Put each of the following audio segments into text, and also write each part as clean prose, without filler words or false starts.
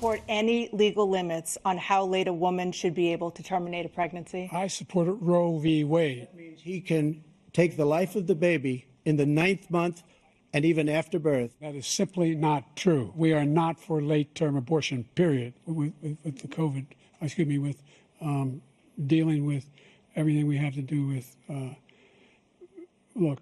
support any legal limits on how late a woman should be able to terminate a pregnancy? I support Roe v. Wade. That means he can take the life of the baby in the 9th month and even after birth. That is simply not true. We are not for late-term abortion, period, with the COVID, with dealing with everything we have to do with, look.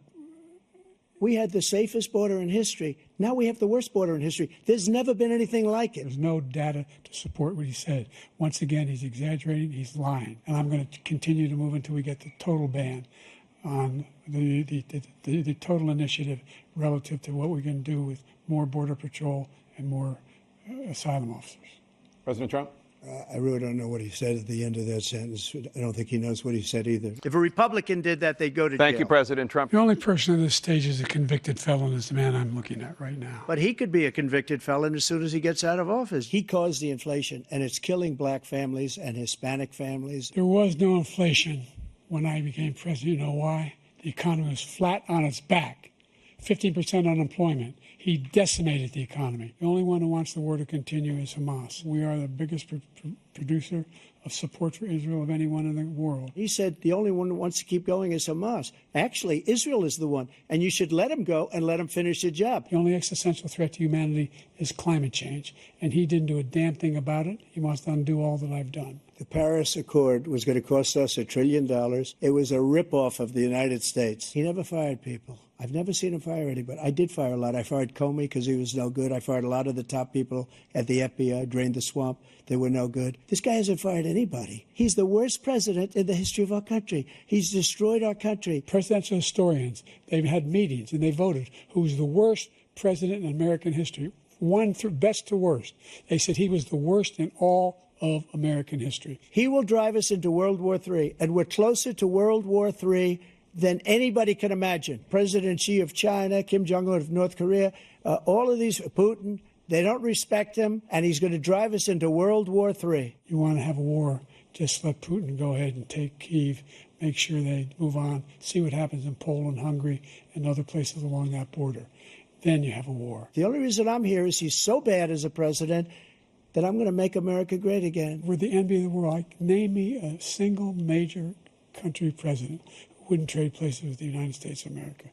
We had the safest border in history. Now we have the worst border in history. There's never been anything like it. There's no data to support what he said. Once again, he's exaggerating, he's lying. And I'm going to continue to move until we get the total ban on the total initiative relative to what we're going to do with more Border Patrol and more asylum officers. President Trump? I really don't know what he said at the end of that sentence. I don't think he knows what he said either. If a Republican did that, they'd go to jail. Thank you, President Trump. The only person on this stage is a convicted felon is the man I'm looking at right now. But he could be a convicted felon as soon as he gets out of office. He caused the inflation, and it's killing black families and Hispanic families. There was no inflation when I became president. You know why? The economy was flat on its back. 15% unemployment. He decimated the economy. The only one who wants the war to continue is Hamas. We are the biggest producer of support for Israel of anyone in the world. He said the only one who wants to keep going is Hamas. Actually, Israel is the one, and you should let him go and let him finish the job. The only existential threat to humanity is climate change, and he didn't do a damn thing about it. He wants to undo all that I've done. The Paris Accord was going to cost us $1 trillion. It was a ripoff of the United States. He never fired people. I've never seen him fire anybody. I did fire a lot. I fired Comey because he was no good. I fired a lot of the top people at the FBI, drained the swamp. They were no good. This guy hasn't fired anybody. He's the worst president in the history of our country. He's destroyed our country. Presidential historians, they've had meetings and they voted who's the worst president in American history, best to worst. They said he was the worst in all of American history. He will drive us into World War III, and we're closer to World War III than anybody can imagine. President Xi of China, Kim Jong-un of North Korea, all of these, Putin, they don't respect him, and he's going to drive us into World War III. You want to have a war, just let Putin go ahead and take Kyiv, make sure they move on, see what happens in Poland, Hungary, and other places along that border. Then you have a war. The only reason I'm here is he's so bad as a president that I'm going to make America great again. We're the envy of the world. Name me a single major country president who wouldn't trade places with the United States of America.